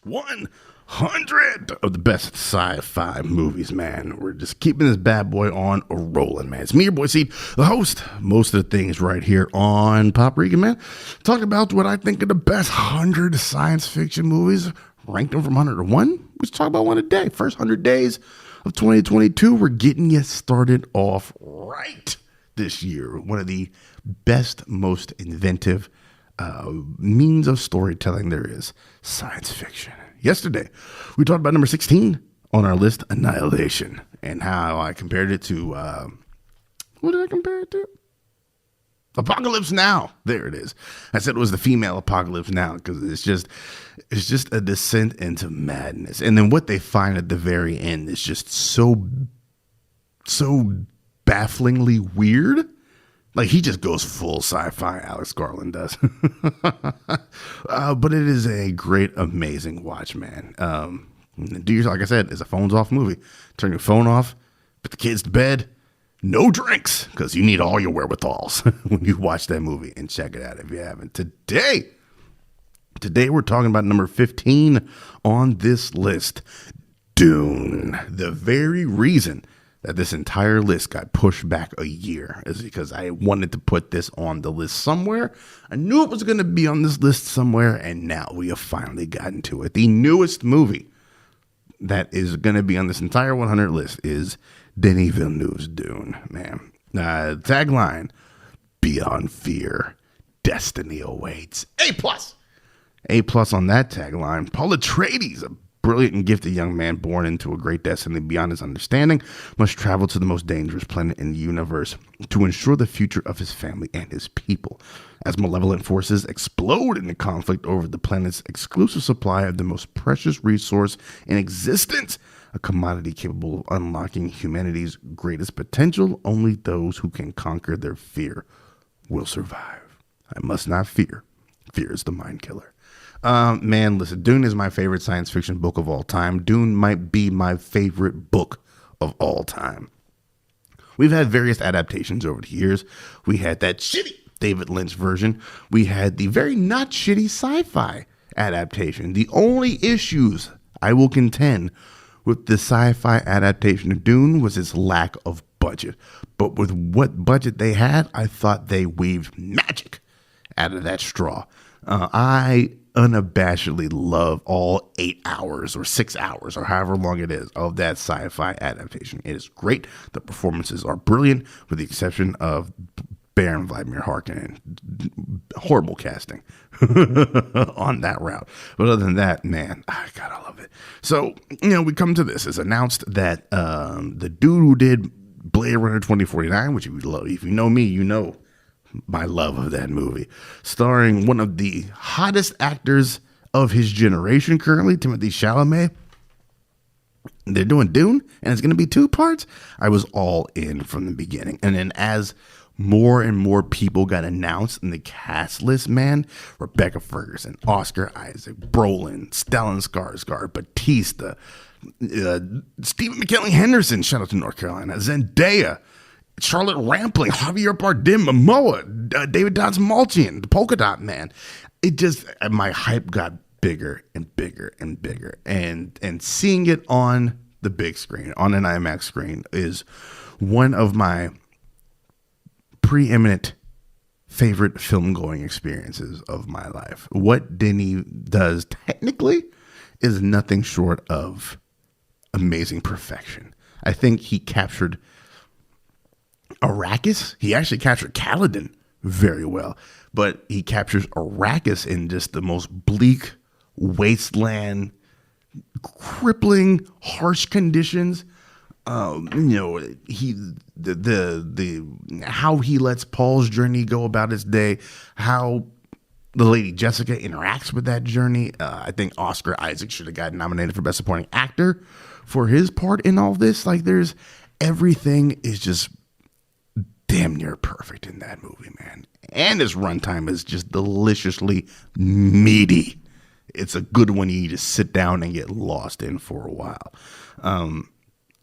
100 of the best sci-fi movies, man. We're just keeping this bad boy on a rolling, man. It's me, your boy Seed, the host. Most of the things right here on Pop Regan, man. Talking about what I think are the best 100 science fiction movies. Ranked them from 100 to 1. Let's talk about one a day. First 100 days of 2022. We're getting you started off right this year. One of the best, most inventive means of storytelling there is, science fiction. Yesterday, we talked about number 16 on our list, Annihilation, and how I compared it to, what did I compare it to? Apocalypse Now. There it is. I said it was the female Apocalypse Now because it's just a descent into madness. And then what they find at the very end is just so bafflingly weird. Like, he just goes full sci-fi, Alex Garland does. But it is a great, amazing watch, man. Like I said, it's a phones off movie. Turn your phone off, put the kids to bed, no drinks, because you need all your wherewithals when you watch that movie, and check it out if you haven't. Today we're talking about number 15 on this list, Dune. The very reason that this entire list got pushed back a year is because I wanted to put this on the list somewhere. I knew it was going to be on this list somewhere, and now we have finally gotten to it. The newest movie that is going to be on this entire 100 list is Denis Villeneuve's Dune, man. Tagline, Beyond Fear, Destiny Awaits. A+. A+ on that tagline. Paul Atreides, a brilliant and gifted young man born into a great destiny beyond his understanding, must travel to the most dangerous planet in the universe to ensure the future of his family and his people. As malevolent forces explode in the conflict over the planet's exclusive supply of the most precious resource in existence, a commodity capable of unlocking humanity's greatest potential, only those who can conquer their fear will survive. I must not fear. Fear is the mind killer. Man, listen, Dune is my favorite science fiction book of all time. Dune might be my favorite book of all time. We've had various adaptations over the years. We had that shitty David Lynch version. We had the very not shitty sci-fi adaptation. The only issues I will contend with the sci-fi adaptation of Dune was its lack of budget. But with what budget they had, I thought they weaved magic out of that straw. I unabashedly love all 8 hours or 6 hours or however long it is of that sci-fi adaptation. It is great. The performances are brilliant, with the exception of Baron Vladimir Harkonnen. Horrible casting on that route. But other than that, man, God, I love it. So, we come to this. It's announced that the dude who did Blade Runner 2049, which if you know me, you know my love of that movie, starring one of the hottest actors of his generation currently, Timothée Chalamet. They're doing Dune, and it's going to be 2 parts. I was all in from the beginning. And then as more and more people got announced in the cast list, man, Rebecca Ferguson, Oscar Isaac, Brolin, Stellan Skarsgård, Batista, Stephen McKinley Henderson, shout out to North Carolina, Zendaya, Charlotte Rampling, Javier Bardem, Momoa, David Malchian, the Polka Dot Man. It just, my hype got bigger and bigger and bigger. And seeing it on the big screen, on an IMAX screen, is one of my preeminent favorite film-going experiences of my life. What Denis does technically is nothing short of amazing perfection. I think he captured Arrakis. He actually captured Caladan very well, but he captures Arrakis in just the most bleak wasteland, crippling, harsh conditions. How he lets Paul's journey go about its day, how the Lady Jessica interacts with that journey. I think Oscar Isaac should have gotten nominated for Best Supporting Actor for his part in all this. Like, everything is just damn near perfect in that movie, man. And his runtime is just deliciously meaty. It's a good one you need to sit down and get lost in for a while.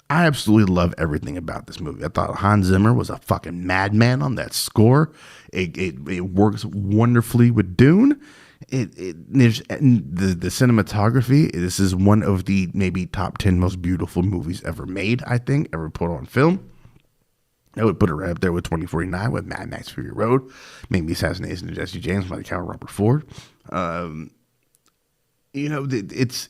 I absolutely love everything about this movie. I thought Hans Zimmer was a fucking madman on that score. It works wonderfully with Dune. There's the cinematography. This is one of the maybe top 10 most beautiful movies ever made, I think, ever put on film. I would put it right up there with 2049, with Mad Max Fury Road, maybe Assassination of Jesse James by the Count Robert Ford. It's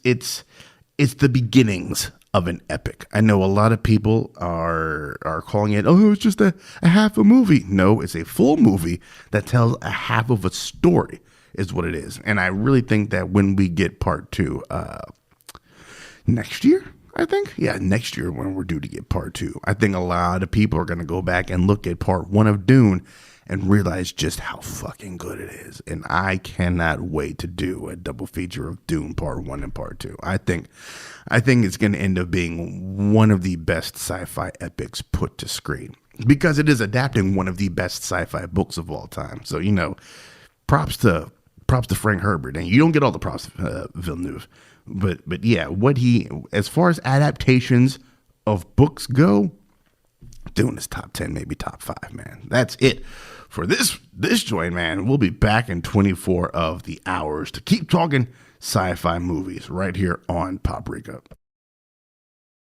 the beginnings of an epic. I know a lot of people are calling it, oh, it's just a half a movie. No, it's a full movie that tells a half of a story, is what it is. And I really think that when we get part two next year, next year when we're due to get part two, I think a lot of people are going to go back and look at part one of Dune and realize just how fucking good it is. And I cannot wait to do a double feature of Dune part one and part two. I think it's going to end up being one of the best sci-fi epics put to screen, because it is adapting one of the best sci-fi books of all time. So, props to Frank Herbert, and you don't get all the props, Villeneuve. But yeah, as far as adaptations of books go, Dune is top 10, maybe top 5, man. That's it for this joint, man. We'll be back in 24 of the hours to keep talking sci-fi movies right here on Paprika.